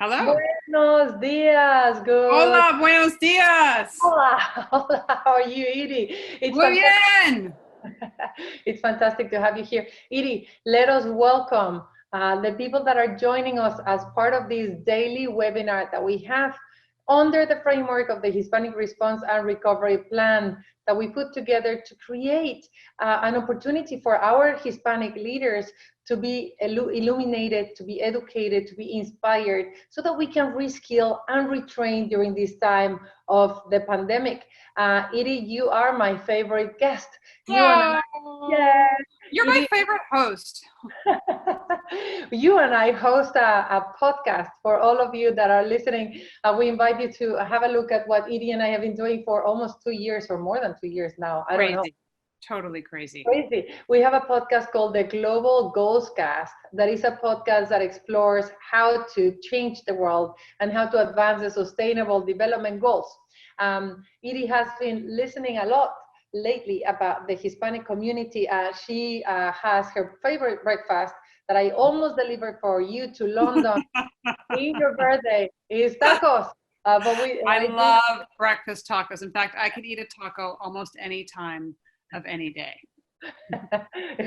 Hello. Buenos dias. Good. Hola, buenos dias. Hola. Hola. How are you, Edie? It's Muy fantastic. bien. It's fantastic to have you here. Edie, let us welcome the people that are joining us as part of this daily webinar that we have under the framework of the Hispanic Response and Recovery Plan that we put together to create an opportunity for our Hispanic leaders to be illuminated, to be educated, to be inspired, so that we can reskill and retrain during this time of the pandemic. Edie, you are my favorite guest. You and I, Oh, yes, you're my Edie, favorite host. you and I host a podcast for all of you that are listening. We invite you to have a look at what Edie and I have been doing for almost 2 years or more than 2 years now. I don't know. Crazy. Totally crazy. Crazy. We have a podcast called the Global GoalsCast. That is a podcast that explores how to change the world and how to advance the sustainable development goals. Edie has been listening a lot lately about the Hispanic community. She has her favorite breakfast that I almost delivered for you to London in your birthday is tacos. But I I did. love breakfast tacos. In fact, I could eat a taco almost any time of any day.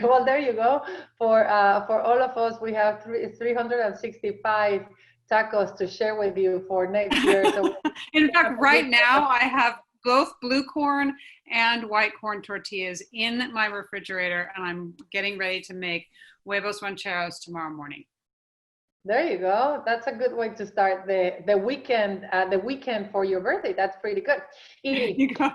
Well, there you go. For all of us, we have 365 tacos to share with you for next year. So In fact, right now I have both blue corn and white corn tortillas in my refrigerator, and I'm getting ready to make huevos rancheros tomorrow morning. there you go. That's a good way to start the weekend for your birthday. That's pretty good. Edie, You go.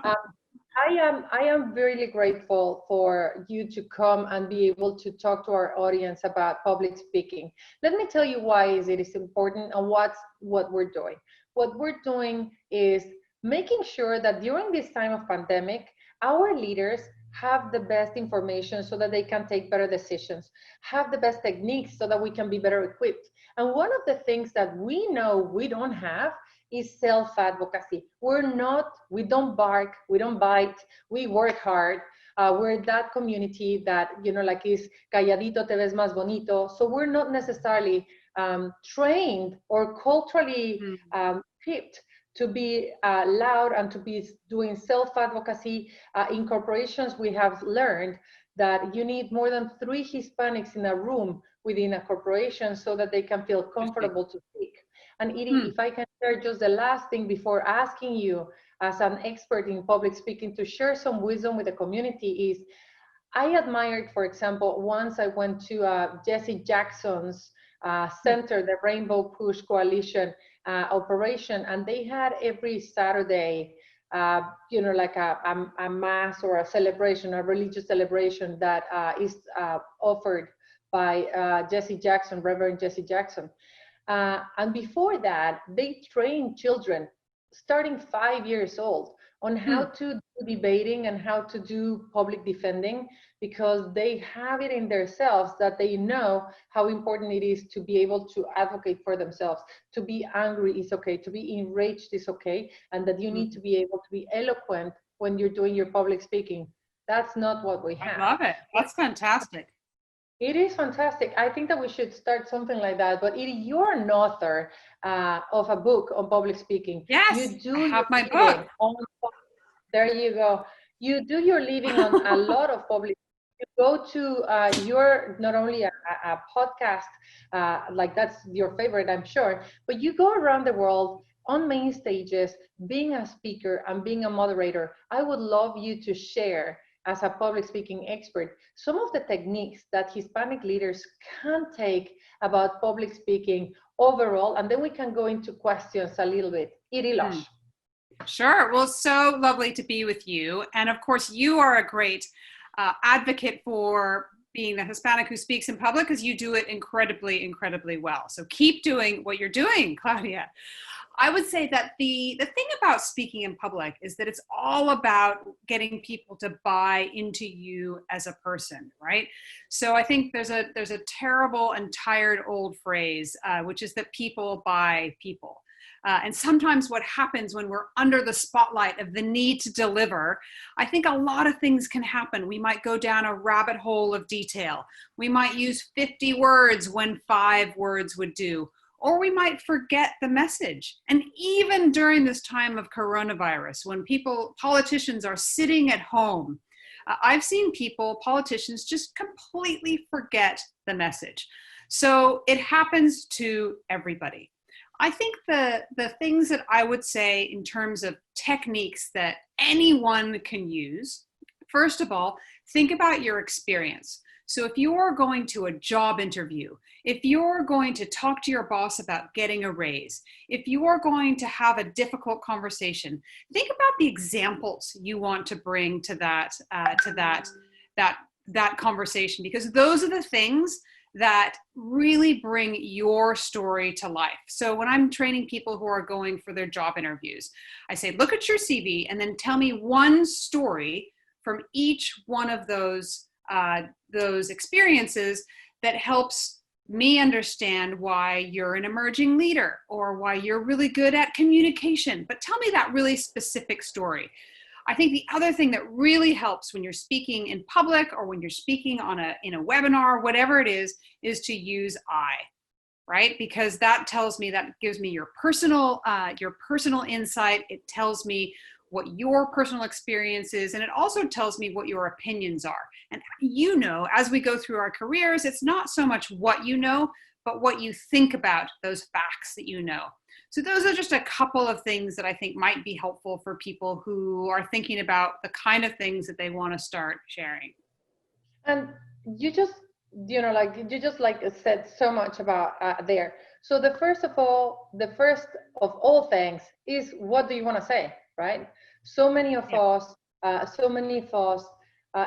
I am really grateful for you to come and be able to talk to our audience about public speaking. Let me tell you why it is important and what we're doing. What we're doing is making sure that during this time of pandemic, our leaders have the best information so that they can take better decisions, have the best techniques so that we can be better equipped. And one of the things that we know we don't have is self-advocacy. We don't bark, we don't bite, we work hard. We're that community that, like is calladito te ves más bonito. So we're not necessarily trained or culturally equipped to be loud and to be doing self-advocacy. In corporations, we have learned that you need more than 3 Hispanics in a room within a corporation so that they can feel comfortable to speak. And Edie, if I can share just the last thing before asking you as an expert in public speaking to share some wisdom with the community is, I admired, for example, once I went to Jesse Jackson's center, the Rainbow Push Coalition operation, and they had every Saturday, like a mass or a celebration, a religious celebration that is offered by Jesse Jackson, Reverend Jesse Jackson. And before that, they trained children starting 5 years old on how to do debating and how to do public defending, because they have it in themselves that they know how important it is to be able to advocate for themselves. To be angry is okay, to be enraged is okay, and that you need to be able to be eloquent when you're doing your public speaking. That's not what we have. I love it. That's fantastic. It is fantastic. I think that we should start something like that. But Edie, you're an author of a book on public speaking. Yes, You do I have your my living book. on, there you go. You do your living on a lot of public. You go to you're not only a podcast, like that's your favorite, I'm sure, but you go around the world on main stages, being a speaker and being a moderator. I would love you to share, as a public speaking expert, some of the techniques that Hispanic leaders can take about public speaking overall, and then we can go into questions a little bit. Edie Lush. Sure. Well, so lovely to be with you. And of course, you are a great advocate for being the Hispanic who speaks in public, because you do it incredibly, incredibly well. So keep doing what you're doing, Claudia. I would say that the thing about speaking in public is that it's all about getting people to buy into you as a person, right? So I think there's a terrible and tired old phrase, which is that people buy people. And sometimes what happens when we're under the spotlight of the need to deliver, I think a lot of things can happen. We might go down a rabbit hole of detail. We might use 50 words when 5 words would do. or we might forget the message. And even during this time of coronavirus, when politicians are sitting at home, I've seen politicians just completely forget the message. So it happens to everybody. I think the things that I would say in terms of techniques that anyone can use, first of all, think about your experience. So if you're going to a job interview, if you're going to talk to your boss about getting a raise, if you are going to have a difficult conversation, think about the examples you want to bring to that conversation, because those are the things that really bring your story to life. So when I'm training people who are going for their job interviews, I say, look at your CV and then tell me one story from each one of those experiences that helps me understand why you're an emerging leader or why you're really good at communication. But tell me that really specific story. I think the other thing that really helps when you're speaking in public or when you're speaking in a webinar, whatever it is to use I, right? Because that gives me your personal insight. It tells me what your personal experience is, and it also tells me what your opinions are. And as we go through our careers, it's not so much what you know, but what you think about those facts that you know. So those are just a couple of things that I think might be helpful for people who are thinking about the kind of things that they want to start sharing. And you just, said so much about there. So the first of all things is, what do you want to say, right? So many of us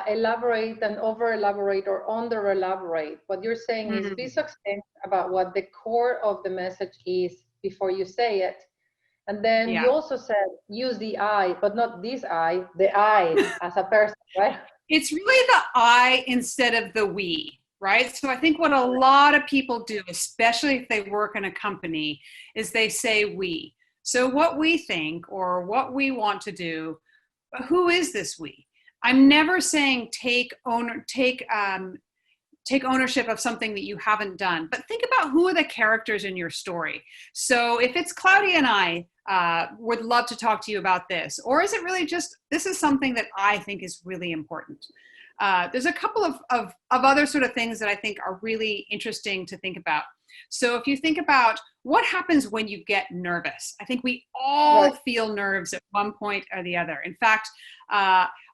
elaborate and over elaborate or under elaborate. What you're saying is be succinct about what the core of the message is before you say it. And then you also said use the I, but not this I, the I as a person, right? It's really the I instead of the we, right? So I think what a lot of people do, especially if they work in a company, is they say we. So what we think or what we want to do, who is this we? I'm never saying take ownership of something that you haven't done, but think about who are the characters in your story. So if it's Claudia and I would love to talk to you about this, or is it really just, this is something that I think is really important. There's a couple of other sort of things that I think are really interesting to think about. So if you think about what happens when you get nervous, I think we all feel nerves at one point or the other. In fact,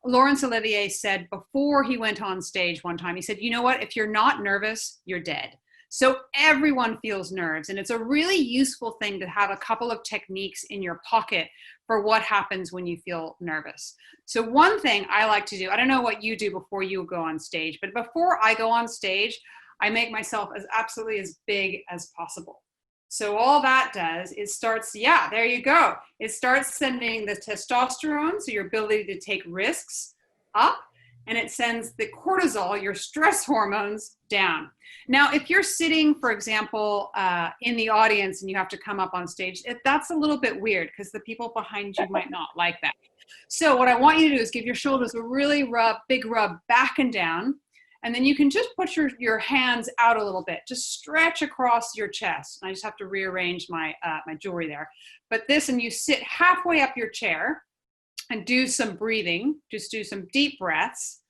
Laurence Olivier said before he went on stage one time, he said, you know what, if you're not nervous, you're dead. So everyone feels nerves, and it's a really useful thing to have a couple of techniques in your pocket for what happens when you feel nervous. So one thing I like to do, I don't know what you do before you go on stage, but before I go on stage, I make myself absolutely as big as possible. So all that does is there you go. It starts sending the testosterone, so your ability to take risks, up, and it sends the cortisol, your stress hormones, down. Now, if you're sitting, for example, in the audience and you have to come up on stage, that's a little bit weird because the people behind you might not like that. So what I want you to do is give your shoulders a really big rub back and down. And then you can just put your hands out a little bit, just stretch across your chest. And I just have to rearrange my jewelry there. But and you sit halfway up your chair and do some breathing, just do some deep breaths.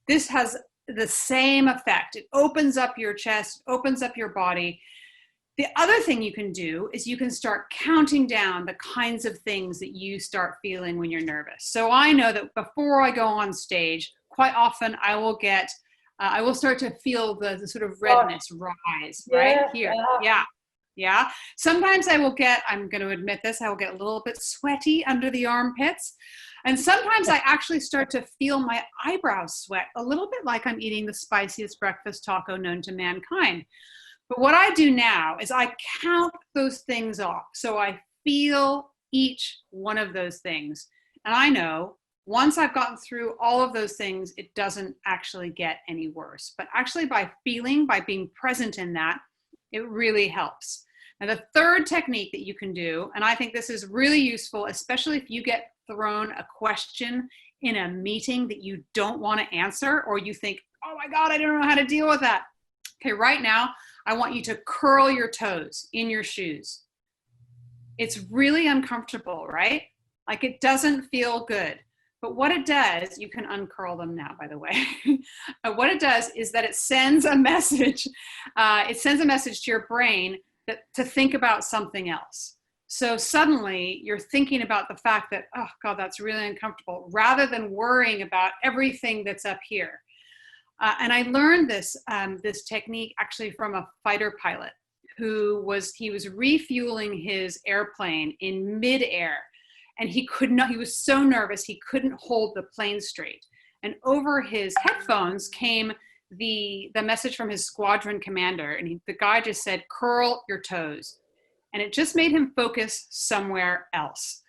This has the same effect. It opens up your chest, opens up your body. The other thing you can do is you can start counting down the kinds of things that you start feeling when you're nervous. So I know that before I go on stage, quite often I will start to feel the sort of redness rise right here. Yeah. Sometimes I'm going to admit this, I will get a little bit sweaty under the armpits. And sometimes I actually start to feel my eyebrows sweat a little bit like I'm eating the spiciest breakfast taco known to mankind. But what I do now is I count those things off. So I feel each one of those things. And I know once I've gotten through all of those things, it doesn't actually get any worse. But actually by being present in that, it really helps. And the third technique that you can do, and I think this is really useful, especially if you get thrown a question in a meeting that you don't want to answer, or you think, oh my God, I don't know how to deal with that. Okay, right now, I want you to curl your toes in your shoes. It's really uncomfortable, right? Like it doesn't feel good. But what it does, you can uncurl them now, by the way. What it does is that it sends a message. It sends a message to your brain to think about something else. So suddenly you're thinking about the fact that, oh God, that's really uncomfortable, rather than worrying about everything that's up here. And I learned this technique actually from a fighter pilot he was refueling his airplane in midair. And he was so nervous, he couldn't hold the plane straight. And over his headphones came the message from his squadron commander. And the guy just said, curl your toes. And it just made him focus somewhere else.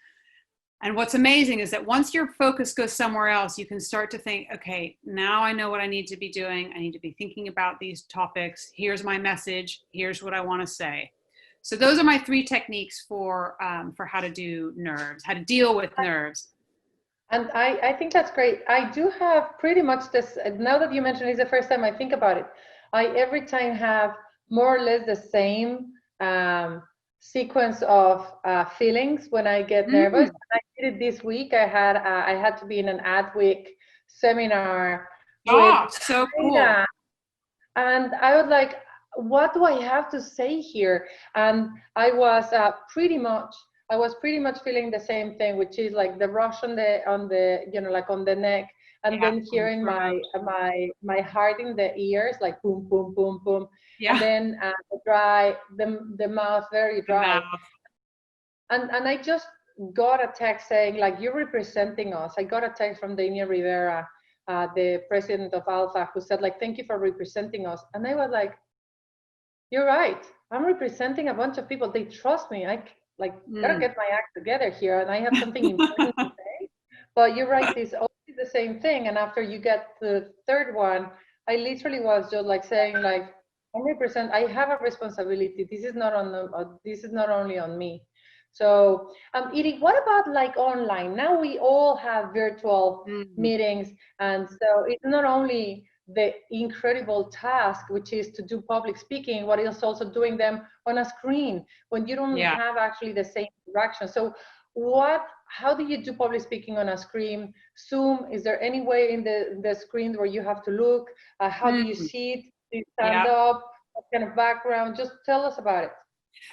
And what's amazing is that once your focus goes somewhere else, you can start to think, okay, now I know what I need to be doing. I need to be thinking about these topics. Here's my message. Here's what I want to say. So those are my 3 techniques for how to do nerves, how to deal with nerves. And I think that's great. I do have pretty much this, now that you mentioned it's the first time I think about it, I every time have more or less the same sequence of feelings when I get nervous. I did it this week. I had to be in an Adweek seminar. So cool. And I was like, what do I have to say here? And I was pretty much feeling the same thing, which is like the rush on the like on the neck, and then hearing my heart in the ears, like boom, boom, boom, boom. Yeah. And then the mouth very dry. And I just got a text saying, like, you're representing us. I got a text from Daniel Rivera, the president of Alpha, who said, like, thank you for representing us. And I was like, you're right. I'm representing a bunch of people. They trust me. I gotta get my act together here, and I have something important to say. But you're right. It's always the same thing. And after you get the third one, I literally was just like saying, like, I have a responsibility. This is not only on me. So, Edie, what about like online? Now we all have virtual meetings, and so it's not only the incredible task, which is to do public speaking, what is also doing them on a screen when you don't have actually the same interaction. So how do you do public speaking on a screen? Zoom, is there any way in the screen where you have to look? How do you see it? Do you stand up? What kind of background? Just tell us about it.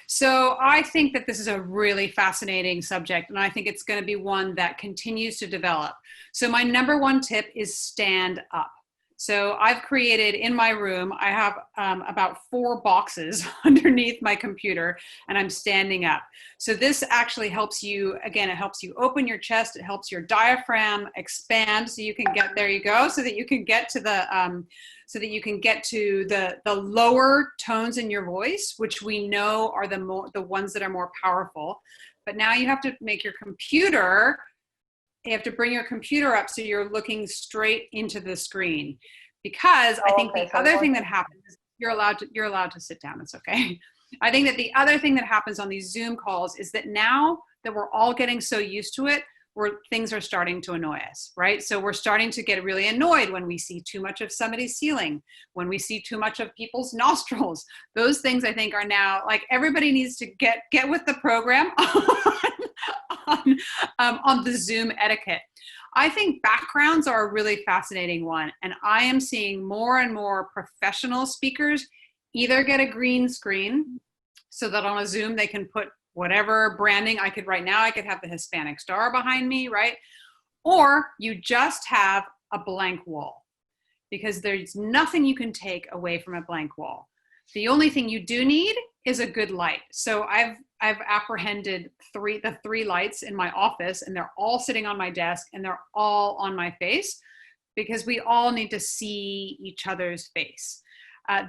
So I think that this is a really fascinating subject, and I think it's going to be one that continues to develop. So my number 1 tip is stand up. So I've created in my room, I have about 4 boxes underneath my computer, and I'm standing up. So this actually helps you, again, it helps you open your chest, it helps your diaphragm expand so you can get, there you go, so that you can get to the lower tones in your voice, which we know are the ones that are more powerful. But now you have to make your computer, you have to bring your computer up so you're looking straight into the screen. Because I think the other thing that happens is you're allowed to sit down. It's okay. I think that the other thing that happens on these Zoom calls is that now that we're all getting so used to it, things are starting to annoy us, right? So we're starting to get really annoyed when we see too much of somebody's ceiling, when we see too much of people's nostrils. Those things I think are now, like, everybody needs to get with the program on the Zoom etiquette. I think backgrounds are a really fascinating one. And I am seeing more and more professional speakers either get a green screen so that on a Zoom they can put whatever branding I could have the Hispanic star behind me, right? Or you just have a blank wall, because there's nothing you can take away from a blank wall. The only thing you do need is a good light. So I've apprehended the 3 lights in my office, and they're all sitting on my desk, and they're all on my face, because we all need to see each other's face.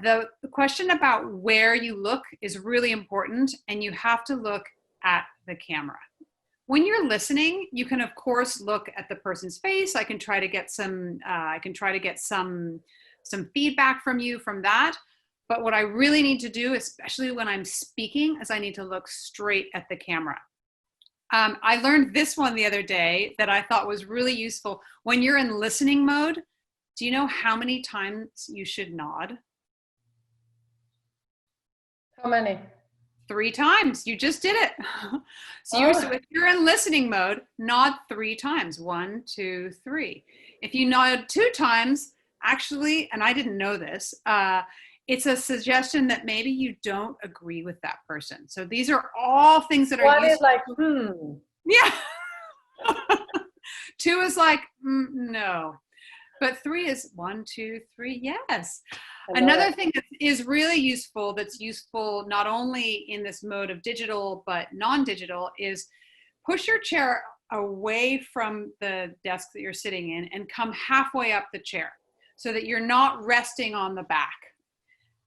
The question about where you look is really important, and you have to look at the camera. When you're listening, you can of course look at the person's face. I can try to get some feedback from you from that. But what I really need to do, especially when I'm speaking, is I need to look straight at the camera. I learned this one the other day that I thought was really useful. When you're in listening mode, do you know how many times you should nod? How many? 3 times. You just did it. So if you're in listening mode, nod 3 times. 1, 2, 3. If you nod 2 times, actually, and I didn't know this, it's a suggestion that maybe you don't agree with that person. So these are all things that are One is useful. like, Yeah. 2 is like, no. But 3 is 1, 2, 3, yes. Another thing that is really useful, that's useful not only in this mode of digital but non-digital, is push your chair away from the desk that you're sitting in and come halfway up the chair so that you're not resting on the back.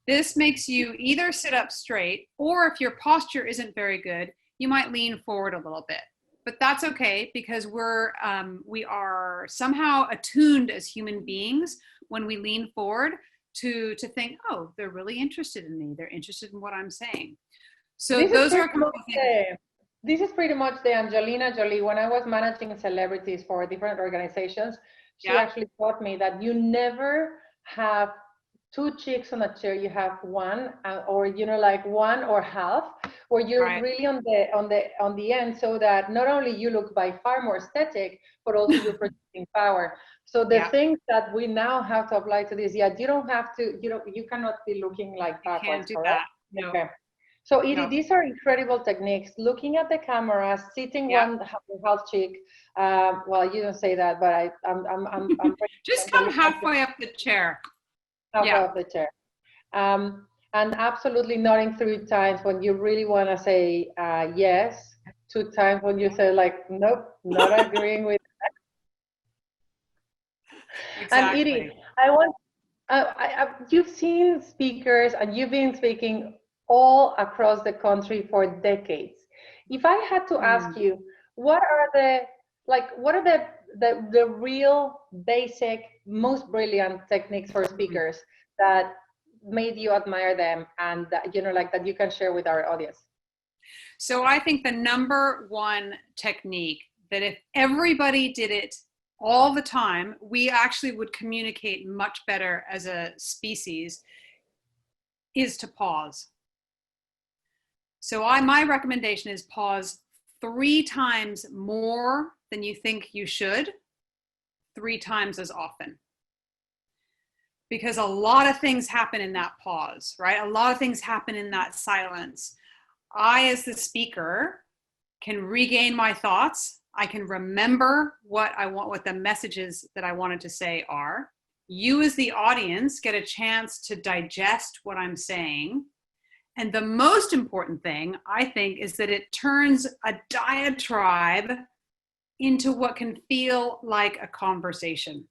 This makes you either sit up straight, or if your posture isn't very good, you might lean forward a little bit. But that's okay, because we are somehow attuned as human beings when we lean forward to think, oh, they're really interested in me. They're interested in what I'm saying. So those are a couple of things. This is pretty much the Angelina Jolie. When I was managing celebrities for different organizations, she actually taught me that you never have 2 chicks on a chair. You have one, or like one or half, where you're really on the end, so that not only you look by far more aesthetic, but also you're projecting power. So the things that we now have to apply to this, you don't have to, you cannot be looking like backwards. You can't do that. No. Okay. So Edie, these are incredible techniques. Looking at the camera, sitting one half cheek. Well, you don't say that, but I'm just come halfway up the chair. Halfway up the chair. And absolutely nodding 3 times when you really want to say yes. 2 times when you say like, nope, not agreeing with that. Exactly. And Edie, you've seen speakers and you've been speaking all across the country for decades. If I had to ask you, what are the real basic, most brilliant techniques for speakers that made you admire them, and that you can share with our audience? So I think the number one technique that if everybody did it all the time, we actually would communicate much better as a species, is to pause. So my recommendation is pause 3 times more than you think you should, 3 times as often. Because a lot of things happen in that pause, right? A lot of things happen in that silence. I, as the speaker, can regain my thoughts. I can remember what the messages that I wanted to say are. You, as the audience, get a chance to digest what I'm saying. And the most important thing, I think, is that it turns a diatribe into what can feel like a conversation.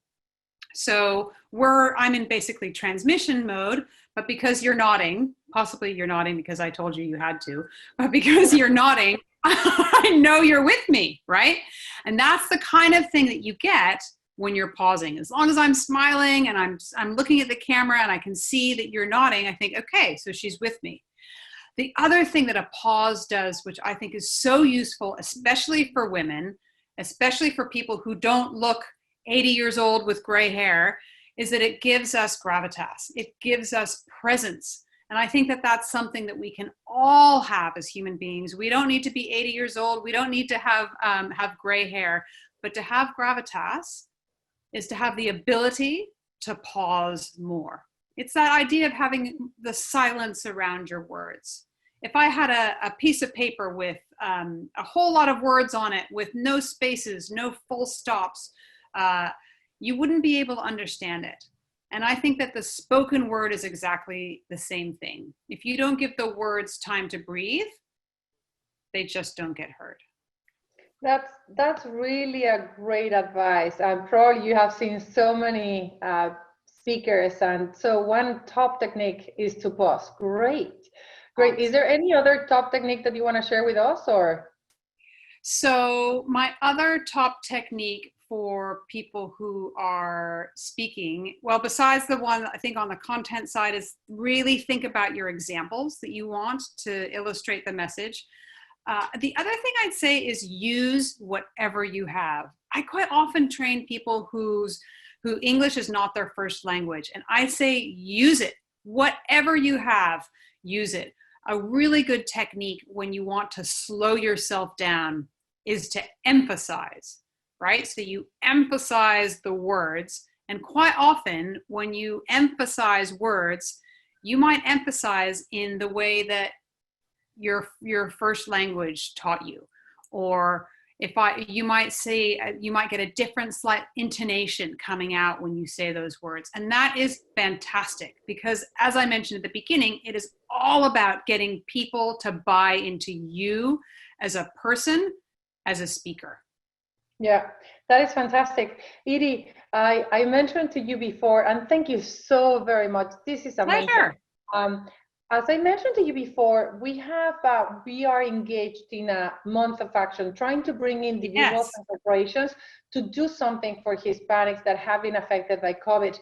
So I'm in basically transmission mode, but because you're nodding, possibly you're nodding because I told you had to, but because you're nodding, I know you're with me, right? And that's the kind of thing that you get when you're pausing. As long as I'm smiling and I'm looking at the camera and I can see that you're nodding, I think, okay, so she's with me. The other thing that a pause does, which I think is so useful, especially for women, especially for people who don't look 80 years old with gray hair, is that it gives us gravitas. It gives us presence. And I think that that's something that we can all have as human beings. We don't need to be 80 years old. We don't need to have gray hair. But to have gravitas is to have the ability to pause more. It's that idea of having the silence around your words. If I had a piece of paper with a whole lot of words on it, with no spaces, no full stops, you wouldn't be able to understand it. And I think that the spoken word is exactly the same thing. If you don't give the words time to breathe, they just don't get heard. That's really a great advice. And probably you have seen so many speakers, and so one top technique is to pause. Great. Is there any other top technique that you want to share with us, or? So my other top technique for people who are speaking, well, besides the one I think on the content side, is really think about your examples that you want to illustrate the message. The other thing I'd say is use whatever you have. I quite often train people who English is not their first language, and I say use it. Whatever you have, use it. a really good technique when you want to slow yourself down is to emphasize, right? So you emphasize the words, and quite often when you emphasize words, you might emphasize in the way that your first language taught you, or you might say, you might get a different slight intonation coming out when you say those words. And that is fantastic because, as I mentioned at the beginning, it is all about getting people to buy into you as a person, as a speaker. Yeah, that is fantastic. Edie, I mentioned to you before, and thank you so very much. This is amazing. Pleasure. As I mentioned to you before, we are engaged in a month of action, trying to bring individuals and corporations to do something for Hispanics that have been affected by COVID.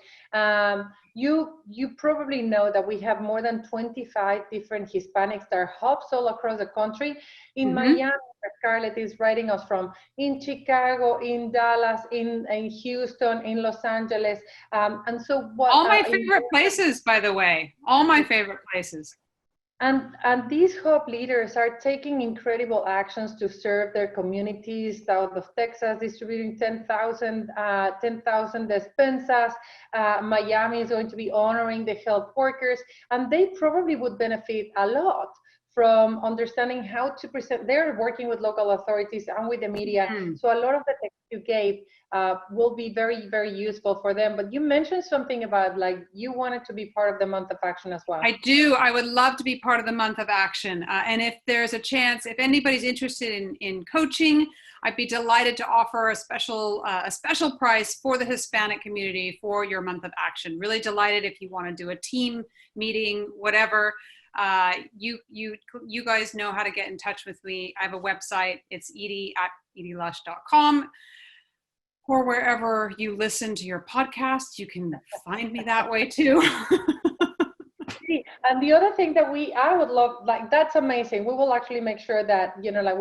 You probably know that we have more than 25 different Hispanic Star hubs all across the country. In Miami, Scarlett is writing us from, in Chicago, in Dallas, in Houston, in Los Angeles. And so what? All my favorite places, by the way, all my favorite places. And these hub leaders are taking incredible actions to serve their communities. South of Texas, distributing 10,000 despensas. Miami is going to be honoring the health workers, and they probably would benefit a lot from understanding how to present. They're working with local authorities and with the media. So a lot of the text you gave will be very, very useful for them. But you mentioned something about like you wanted to be part of the month of action as well. I do. I would love to be part of the month of action. And if there's a chance, if anybody's interested in coaching, I'd be delighted to offer a special price for the Hispanic community for your month of action. Really delighted if you want to do a team meeting, whatever. You guys know how to get in touch with me. I have a website. It's edie@edielush.com, or wherever you listen to your podcast. You can find me that way too. And the other thing that I would love, like, that's amazing. We will actually make sure that, like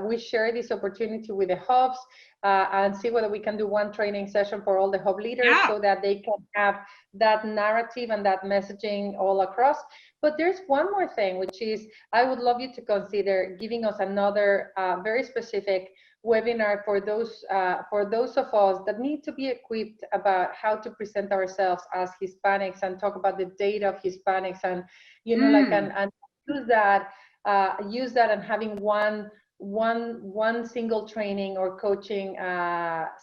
we share this opportunity with the hubs and see whether we can do one training session for all the hub leaders so that they can have that narrative and that messaging all across. But there's one more thing, which is I would love you to consider giving us another very specific webinar for those of us that need to be equipped about how to present ourselves as Hispanics and talk about the data of Hispanics, and and use that and having one single training or coaching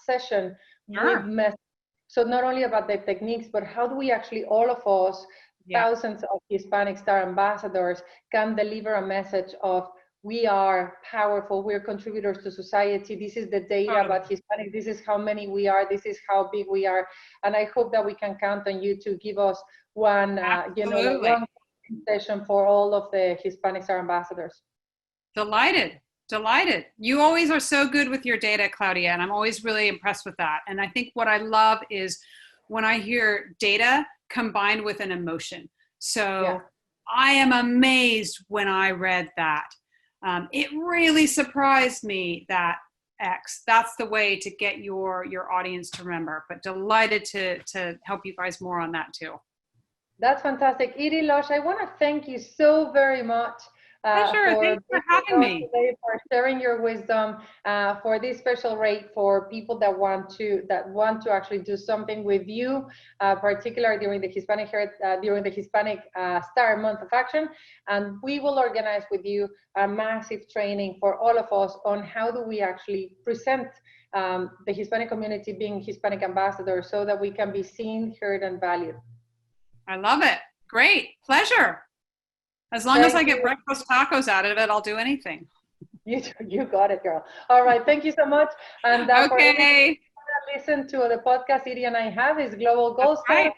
session with message. So not only about the techniques, but how do we actually, all of us, thousands of Hispanic Star ambassadors, can deliver a message of we are powerful, we're contributors to society, this is the data about Hispanic, this is how many we are, this is how big we are. And I hope that we can count on you to give us one session for all of the Hispanic Star ambassadors. Delighted. You always are so good with your data, Claudia, and I'm always really impressed with that. And I think what I love is when I hear data combined with an emotion. So I am amazed when I read that. It really surprised me that X, that's the way to get your audience to remember, but delighted to help you guys more on that too. That's fantastic. Edie Lush, I want to thank you so very much thanks for having me. Today, for sharing your wisdom, for this special rate for people that want to actually do something with you, particularly during the Hispanic Star Month of Action. And we will organize with you a massive training for all of us on how do we actually present the Hispanic community being Hispanic ambassadors so that we can be seen, heard, and valued. I love it. Great. Pleasure. As long as I get breakfast tacos out of it, I'll do anything. You got it, girl. All right. Thank you so much. And okay. Listen to the podcast Edie and I have is Global GoalsCast.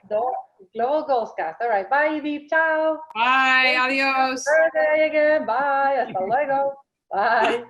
Global GoalsCast. All right. Bye, Edie. Ciao. Bye. Adios. Birthday again. Bye. Hasta luego. Bye.